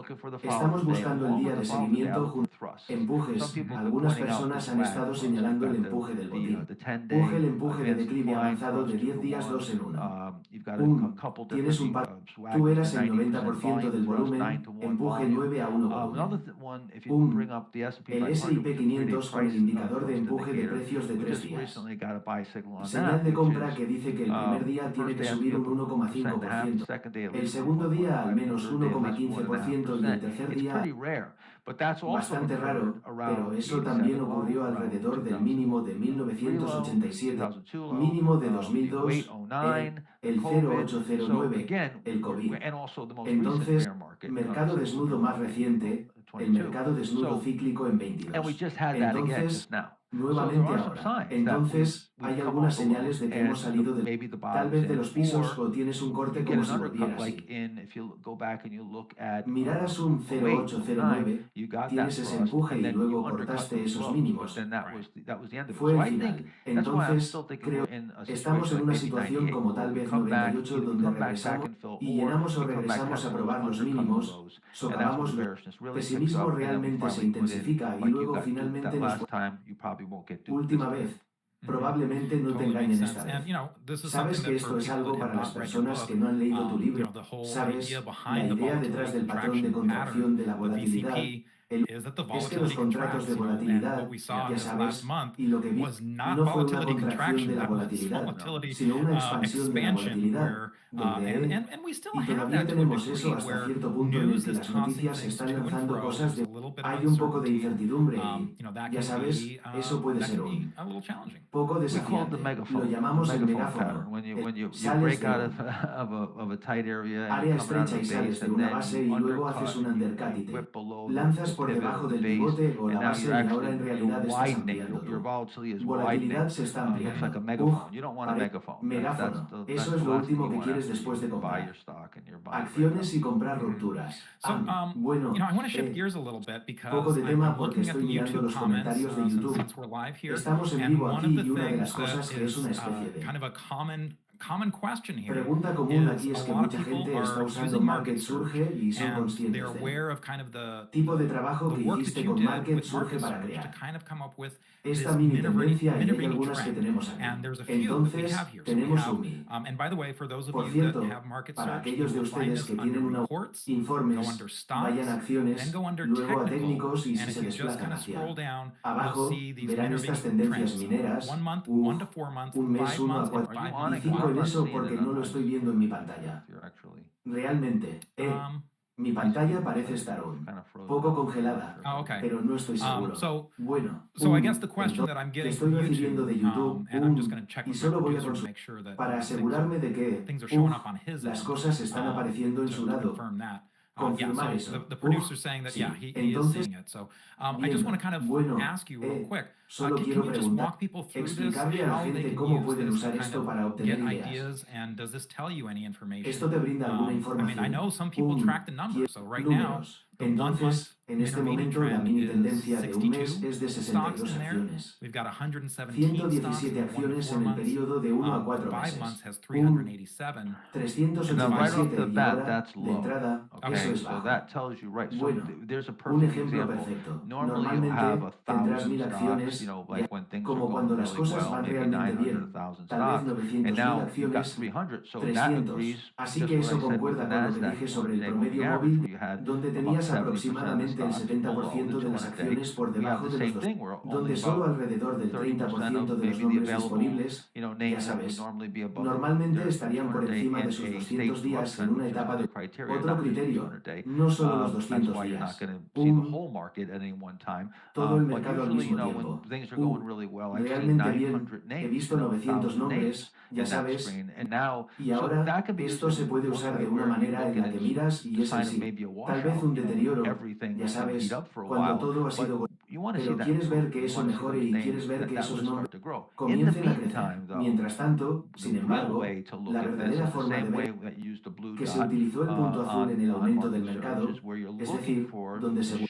Estamos buscando el día de seguimiento empujes. Algunas personas han estado señalando el empuje del botín. El empuje de declive avanzado de 10 días 2 en 1. Tienes un par. Tú eras el 90% del volumen, empuje 9 a 1 volumen. El S&P 500 con el indicador de empuje de precios de 3 días. Señal de compra que dice que el primer día tiene que subir un 1,5%. El segundo día al menos 1,15% y el tercer día bastante raro, pero eso también ocurrió alrededor del mínimo de 1987, mínimo de 2002, el 0809, el COVID. Entonces, mercado desnudo más reciente, el mercado desnudo cíclico en 22. Entonces, nuevamente ahora. Entonces, hay algunas señales de que hemos salido tal vez de los pisos o tienes un corte como si volvieras así. Miraras un 0809, tienes ese empuje y luego cortaste esos mínimos. Fue el final. Entonces, creo, estamos en una situación como tal vez 98 donde regresamos y llenamos o regresamos a probar los mínimos, socavamos el pesimismo realmente se intensifica y luego finalmente nos... Última vez. Probablemente no te engañen esta vez. Sabes que esto es algo para las personas que no han leído tu libro. Sabes, la idea detrás del patrón de contracción de la volatilidad es que los contratos de volatilidad, ya sabes, y lo que vi no fue una contracción de la volatilidad, sino una expansión de la volatilidad, donde y todavía tenemos eso hasta cierto punto en el que las noticias están lanzando cosas de hay un poco de incertidumbre y, ya sabes, eso puede ser un poco desafiante. Lo llamamos el megáfono. Sales de área estrecha y sales de una base y luego haces un undercut y te lanzas por debajo del pivote o la base y ahora en realidad estás ampliando tu volatilidad se está ampliando. Megáfono. Eso es lo último que quieres después de comprar. Acciones y comprar rupturas. Bueno, poco de tema porque estoy mirando los comentarios de YouTube. Estamos en vivo aquí y una de las cosas que es una especie de pregunta común aquí es que mucha gente está usando Market Surge y son conscientes del tipo de trabajo que hiciste con Market Surge para crear esta mini tendencia y hay algunas que tenemos aquí. Entonces, tenemos UMI. Por cierto, para aquellos de ustedes que tienen informes, vayan a acciones, luego a técnicos y si se desplazan hacia abajo, verán estas tendencias mineras, un mes, 1 a 4 y 5 en eso porque no lo estoy viendo en mi pantalla. Realmente, mi pantalla parece estar un poco congelada, pero no estoy seguro. Bueno, que estoy recibiendo de YouTube y solo voy a consultar para asegurarme de que las cosas están apareciendo en su lado. Confirmar eso. Sí. Entonces, bueno, solo quiero preguntar, explicarle a la gente cómo pueden usar esto para obtener ideas. ¿Esto te brinda alguna información? Números. Entonces, en este momento la mini tendencia de un mes es de 62 acciones. 117 acciones en el periodo de 1 a 4 meses. 387 y ahora, de entrada, eso es bajo. Bueno, un ejemplo perfecto. Normalmente tendrás 1000 acciones, como cuando las cosas van realmente bien. Tal vez 900.000 acciones, 300. Así que eso concuerda con lo que dije sobre el promedio móvil, donde tenías aproximadamente el 70% de las acciones por debajo de los 200, donde solo alrededor del 30% de los nombres disponibles, ya sabes, normalmente estarían por encima de sus 200 días en una etapa de otro criterio, no solo los 200 días. Todo el mercado al mismo tiempo. Realmente bien, he visto 900 nombres, ya sabes, y ahora esto se puede usar de una manera en la que miras y es así. Tal vez un deterioro, ya sabes, cuando todo ha sido pero quieres ver que eso mejore y quieres ver que esos nombres comiencen a crecer. Mientras tanto, sin embargo, la verdadera forma de ver que se utilizó el punto azul en el aumento del mercado, es decir, donde se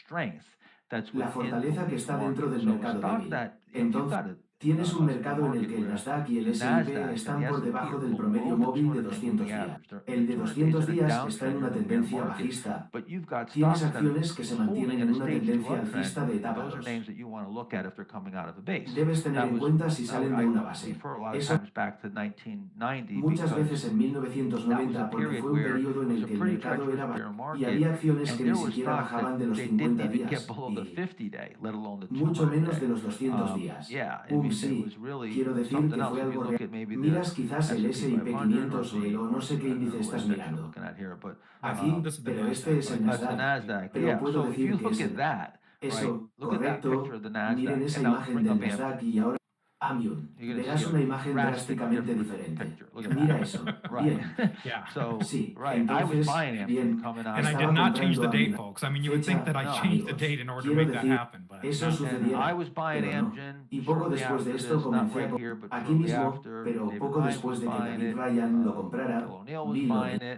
la fortaleza que está dentro del mercado débil. Entonces, tienes un mercado en el que el Nasdaq y el S&P están por debajo del promedio móvil de 200 días. El de 200 días está en una tendencia bajista. Tienes acciones que se mantienen en una tendencia alcista de etapa 2. Debes tener en cuenta si salen de una base. Eso muchas veces en 1990 porque fue un periodo en el que el mercado era bajo y había acciones que ni siquiera bajaban de los 50 días y mucho menos de los 200 días. Sí, quiero decir que fue algo real. Miras quizás el S&P 500 o no sé qué índice estás mirando. Aquí, pero este es el Nasdaq. Pero puedo decir que es eso, correcto. Miren esa imagen del Nasdaq y ahora verás una imagen drásticamente diferente. Mira eso. Bien. Sí. Entonces, bien. And I did not change the date, folks. I mean, you would think that I changed the date in order to make that happen, but eso sucediera, pero no. Y poco después de esto comencé aquí mismo, pero poco después de que David Ryan lo comprara, Bill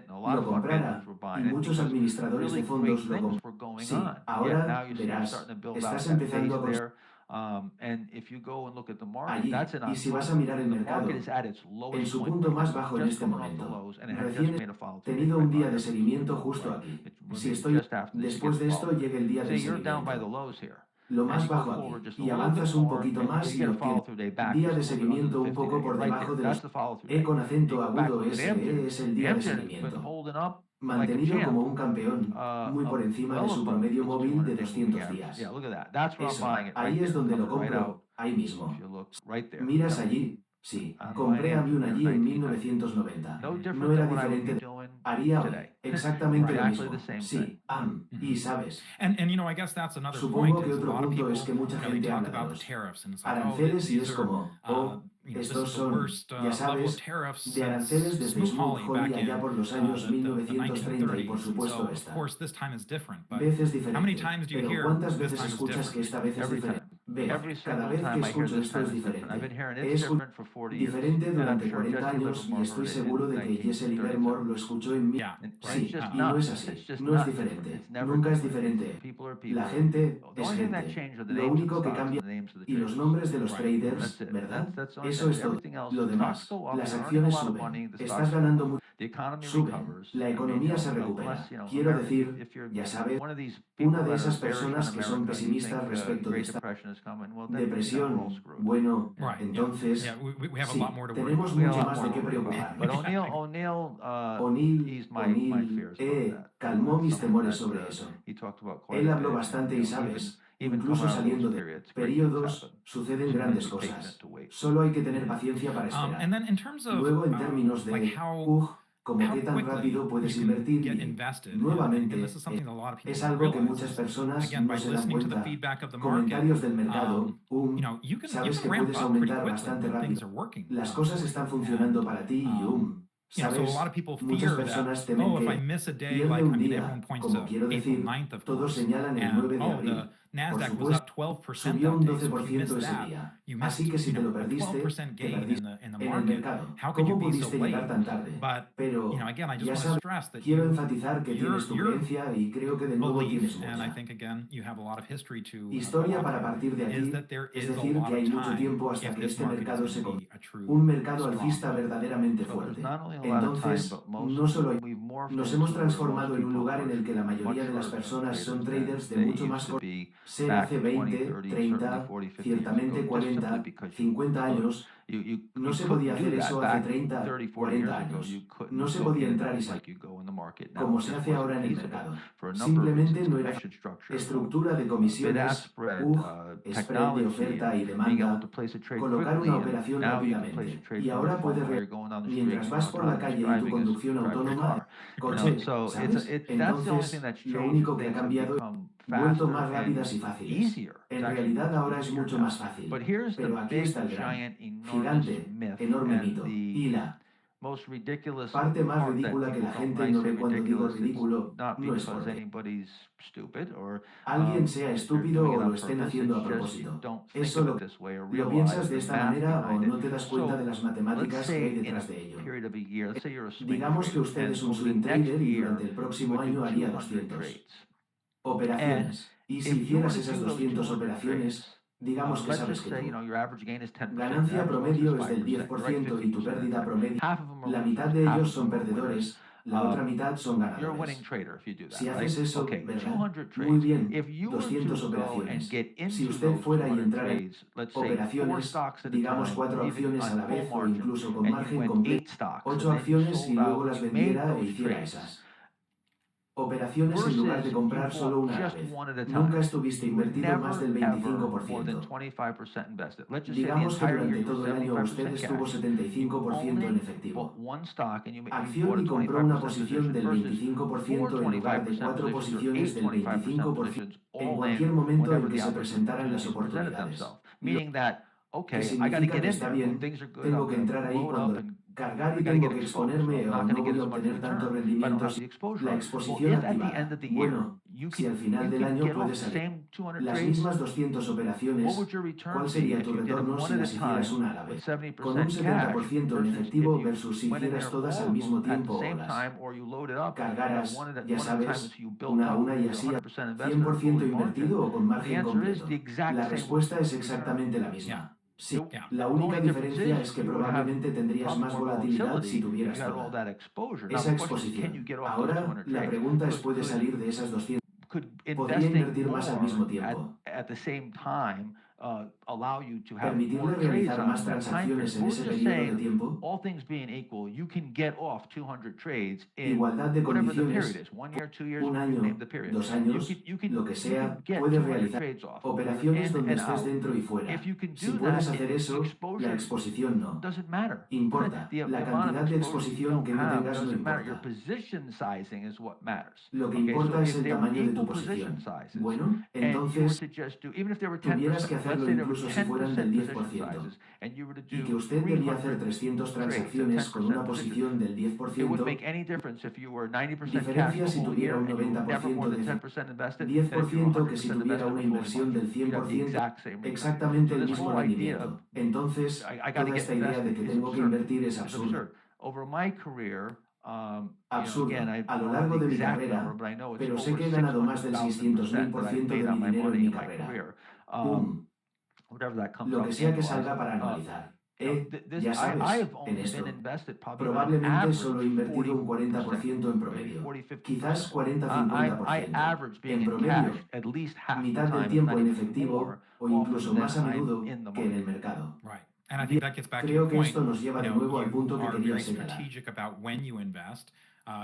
lo comprara y muchos administradores de fondos lo compraron. Sí, ahora verás, estás empezando a construir allí, y si vas a mirar el mercado, en su punto más bajo en este momento, recién he tenido un día de seguimiento justo aquí. Si estoy después de esto, llega el día de seguimiento. lo más bajo aquí, y avanzas un poquito más y obtienes día de seguimiento un poco por debajo de los E con acento agudo SE es el día de seguimiento. Mantenido como un campeón, muy por encima de su promedio móvil de 200 días. Eso, ahí es donde lo compro, ahí mismo. Miras allí. Sí, compré a Mune allí en 1990. No era diferente. Haría hoy exactamente lo mismo. Sí, y sabes. I guess that's another Supongo point que is a otro lot of punto people, es que mucha they gente talk habla de about los tariffs and it's like, aranceles y es these como, this estos is the son, worst ya level of sabes, tariffs de aranceles since desde Smoot-Hawley Smoot-Hawley back in allá por los años the 1930 y por 1930s. supuesto So, of esta. course, this time is different, but Veces how many diferente, times do you pero hear ¿cuántas this veces time is escuchas que different? esta vez es diferente? Ve, cada vez que escucho esto es diferente. He escuchado diferente durante 40 años y estoy seguro de que Jesse Livermore lo escuchó en mí. Yeah, Sí, right. y no es así, no es diferente, nunca es diferente. La gente es gente, lo único que cambia y los nombres de los traders, ¿verdad? Eso es todo. Lo demás, las acciones suben, estás ganando mucho. Suben, la economía se recupera. Quiero decir, ya sabes, una de esas personas que son pesimistas respecto de esta depresión, bueno, Right. entonces, Yeah, we have a sí, lot more to worry tenemos about. mucho más de qué preocuparnos. O'Neill calmó mis temores sobre eso. Él habló bastante y sabes, incluso saliendo de periodos, suceden grandes cosas. Solo hay que tener paciencia para esperar. And then in terms of Luego, en términos like de how como qué tan rápido puedes invertir get y invested. nuevamente And this is something that a lot of people es algo que realize muchas is, personas again, no by se dan listening to the cuenta. feedback of the Comentarios market, del mercado, you can sabes que ramp puedes up pretty aumentar quickly bastante when things rápido. are working. Las cosas están funcionando para ti y So a sabes, lot of people muchas fear personas that, temen if I que miss a day, pierde like, un everyone día, points como to quiero April decir, 9th, of todos course, señalan el and, 9 de abril. the NASDAQ Por was up supuesto, 12% subió that un day, so if you 12% missed ese that, día. you Así missed, que si te lo a perdiste, 12% te gain perdiste in the en el market. mercado. How could you ¿Cómo be so pudiste llegar late? tan tarde? But, Pero, again, I just ya want to sabes, stress that quiero enfatizar que tienes tu your creencia y creo que de nuevo tienes belief, and I mucha. think, again, you have a lot of history to Historia go para off of, partir de is aquí, that there es is a decir, lot que hay of mucho time tiempo hasta if que this este market mercado is se going to convierta be a true un mercado strong alcista market. verdaderamente fuerte. Entonces, no solo nos hemos transformado en un lugar en el que la mayoría de las personas son traders de mucho más ser hace 20, 30, ciertamente 40, 50 años. No se podía hacer eso hace 30, 40 años. No se podía entrar y salir como se hace ahora en el mercado. Simplemente no era estructura de comisiones, spread de oferta y demanda, colocar una operación rápidamente. Y ahora puedes mientras vas por la calle en tu conducción autónoma, coche, ¿sabes? Entonces, lo único que ha cambiado es vuelto más rápidas y fáciles. En realidad ahora es mucho más fácil. Pero aquí está el gran, gigante, enorme mito. Y la parte más ridícula que la gente no ve cuando digo ridículo no es porque alguien sea estúpido o lo estén haciendo a propósito. Eso lo piensas de esta manera o no te das cuenta de las matemáticas que hay detrás de ello. Digamos que usted es un swing trader y durante el próximo año haría 200 operaciones. Y si hicieras esas 200 operaciones, digamos que sabes que tu ganancia promedio es del 10% y tu pérdida promedio, la mitad de ellos son perdedores, la otra mitad son ganadores. Si haces eso, ¿verdad? Muy bien, 200 operaciones. Si usted fuera y entrara en operaciones, digamos 4 acciones a la vez o incluso con margen completo, 8 acciones y luego las vendiera e hiciera esas operaciones en lugar de comprar solo una a la vez. Nunca estuviste invertido más del 25%. Digamos que durante todo el año usted estuvo 75% en efectivo. Acción y compró una posición del 25% en lugar de 4 posiciones del 25% en cualquier momento en que se presentaran las oportunidades. Que significa que está bien, tengo que entrar ahí cuando cargar y tengo que exponerme o no voy a obtener tanto rendimiento. La exposición activada. Bueno, si al final del año puedes salir las mismas 200 operaciones, ¿cuál sería tu retorno si las hicieras una a la vez? Con un 70% en efectivo versus si hicieras todas al mismo tiempo o las cargaras, ya sabes, una a una y así, 100% invertido o con margen completo. La respuesta es exactamente la misma. Sí, la única diferencia es que probablemente tendrías más volatilidad si tuvieras toda esa exposición. Ahora, la pregunta es, ¿puedes salir de esas 200? Podría invertir más al mismo tiempo. Permitirle realizar más transacciones en ese periodo de tiempo. Igualdad de condiciones. Un año, 2 años, lo que sea, puedes realizar operaciones donde estés dentro y fuera. Si puedes hacer eso, la exposición no. Importa. La cantidad de exposición que no tengas no importa. Lo que importa es el tamaño de tu posición. Bueno, entonces, tuvieras que hacerlo incluso si fueran del 10%. Y que usted debía hacer 300 transacciones con una posición del 10%, diferencia si tuviera un 90% de 10% que si tuviera una inversión del 100%, exactamente el mismo rendimiento. Entonces, toda esta idea de que tengo que invertir es absurda. Absurdo, a lo largo de mi carrera, pero sé que he ganado más del 600.000% de mi dinero en mi carrera. Lo que sea que salga para anualizar. Ya sabes, en esto, probablemente solo he invertido un 40% en promedio, quizás 40-50%. En promedio, mitad del tiempo en efectivo o incluso más a menudo que en el mercado. Right. And I think that gets back to Creo your que point. esto nos lleva de nuevo al punto que are quería very señalar. strategic about when you invest.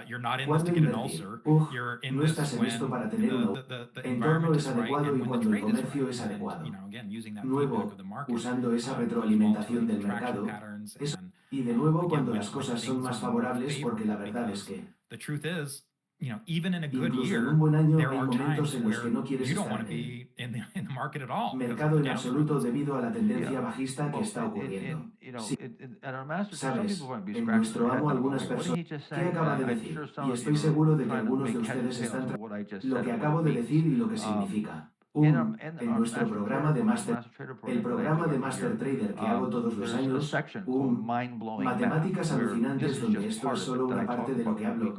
You're not in this ¿Cuándo to get an invertir? ulcer. You're in No this estás en esto when para tener una the entorno environment es is right adecuado y and when the cuando el trade is comercio right. es And, adecuado. again, using that Nuevo, feedback of the market, usando esa those retroalimentación del volatility mercado. traction patterns and, Y de nuevo, again, cuando when las cosas son things más are more favorables, porque la favorable, verdad es because que the truth is, even in a good incluso en year, un buen año there hay are momentos times en los where que no quieres you don't estar want to en él. be in the market at all. because of Mercado the en absoluto downturns. debido a la tendencia bajista que está ocurriendo. Sí. Sabes, en nuestro amo algunas personas, ¿qué acaba de decir? Y estoy seguro de que algunos de ustedes están lo que acabo de decir y lo que significa. En nuestro programa de el programa de Master Trader que hago todos los años, matemáticas alucinantes donde esto es solo una parte de lo que hablo.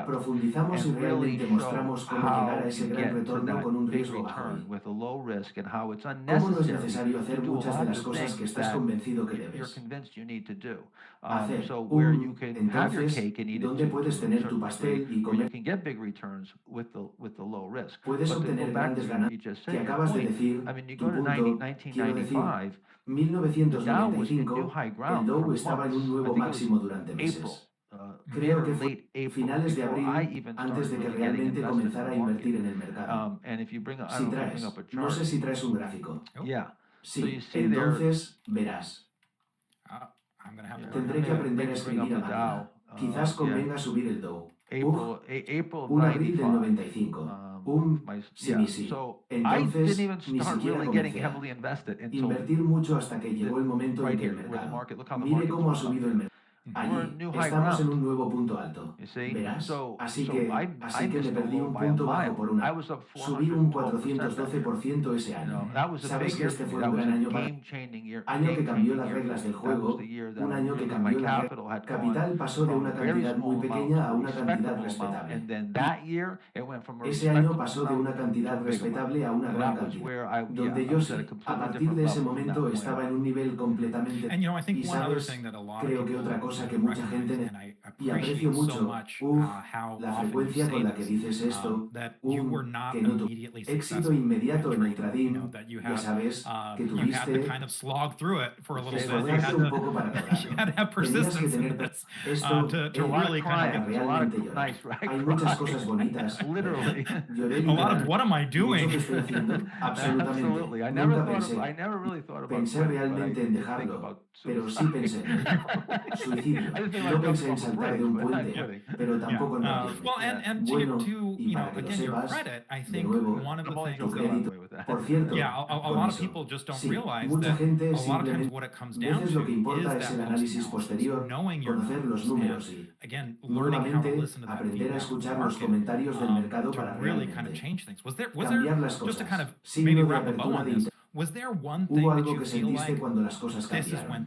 Profundizamos y realmente mostramos cómo llegar a ese gran retorno con un riesgo bajo. Cómo no es necesario hacer muchas de las cosas que estás convencido que debes hacer. Entonces, ¿dónde puedes tener tu pastel y comer? Puedes obtener grandes ganancias. Que acabas de decir, tu punto, quiero decir, 1995, el Dow estaba en un nuevo máximo durante meses. Creo que fue finales de abril, antes de que realmente comenzara a invertir en el mercado. Si traes, no sé si traes un gráfico. Sí, entonces verás. Tendré que aprender a escribir a máquina. Quizás convenga subir el Dow. Un abril del 95. Sí. Entonces, ni siquiera comencé a invertir mucho hasta que llegó el momento en que el mercado. Mire cómo ha subido el mercado. Allí, estamos en un nuevo punto alto. Verás, así que me perdí un punto bajo por una. Subí un 412% ese año. Sabes que este fue un gran año para año que cambió las reglas del juego, un año que cambió la capital pasó de una cantidad muy pequeña a una cantidad respetable. Ese año pasó de una cantidad respetable a una gran cantidad, donde yo sí, a partir de ese momento estaba en un nivel completamente. Y sabes, creo que otra cosa que mucha gente y aprecio mucho, la frecuencia con la que dices esto, que no tu éxito inmediato en el trading, ya sabes, que tuviste esforzarte un poco para lograrlo. Tenías que tener esto para realmente llorar. Hay muchas cosas bonitas. Lloré literal. ¿Mucho que estoy haciendo? Absolutamente. Nunca pensé realmente en dejarlo, pero sí pensé en él. Suicidio. No pensé en saltar de un puente, pero tampoco en bueno, y para que lo sepas, de nuevo, tu crédito. Por cierto, con eso, sí, mucha gente simplemente, veces lo que importa es el análisis posterior, conocer los números y, nuevamente, aprender a escuchar los comentarios del mercado para realmente cambiar las cosas. Signo de apertura de interés. Hubo algo que sentiste cuando las cosas cambiaron.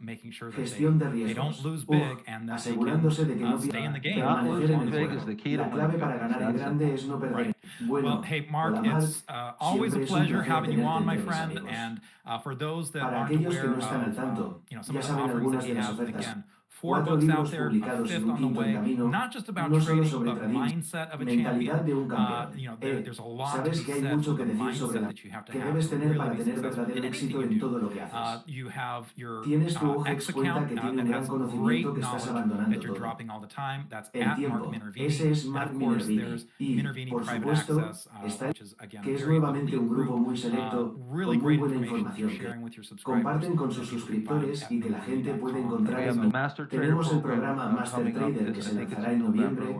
making sure that Gestión de they don't riesgos. lose big and that they Asegurándose de que can no stay in the game. Not permanecer en losing el big juego. is the key to La clave winning para big. ganar en That's grande simple. es no perder. Right. Bueno, Well, hey, o Mark, la mal, it's always a siempre es un pleasure placer having you tenerte on, my entre mis friend. amigos. And for those that Para aren't aquellos que aware no están al of tanto, some ya of the saben offerings algunas that de he las has, ofertas. again, 4 4 books out libros there, a publicados y 5th un on the quinto en way, camino, not just about no solo trading, sobre but trading, mindset of a mentalidad champion. de un campeón. There's a lot to Sabes be que hay said mucho for que the decir sobre mindset la that you have to que have debes to tener really para be tener successful verdadero in éxito anything en you todo do. lo que haces. You have your Tienes tu Ojex X cuenta account que tiene that un gran has conocimiento great que estás knowledge abandonando that you're todo. dropping all the time. That's El at Mark tiempo. Minervini. Ese es And Mark of course, Minervini. there's Y, Minervini por Private supuesto, Access, está which is, again, a que es very nuevamente elite un grupo group, muy selecto, really con muy great buena information that información you're que sharing with your subscribers comparten con that sus you can find suscriptores at y que la gente puede minervini.com. encontrar We en have the master Tenemos el programa Master Trader que se lanzará en noviembre.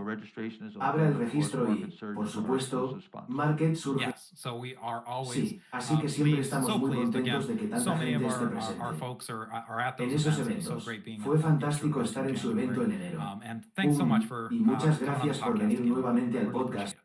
Abra el registro y, por supuesto, Market Surge. Yes, so we are always Sí, así que siempre pleased, estamos so muy pleased again. contentos de que So tanta many of gente esté our presente folks are at en those esos events. It's so eventos. great being Fue at fantástico True estar en su January. evento en enero. And thanks so much for Y muchas coming on the gracias por podcast venir again. nuevamente al Really appreciate podcast. it.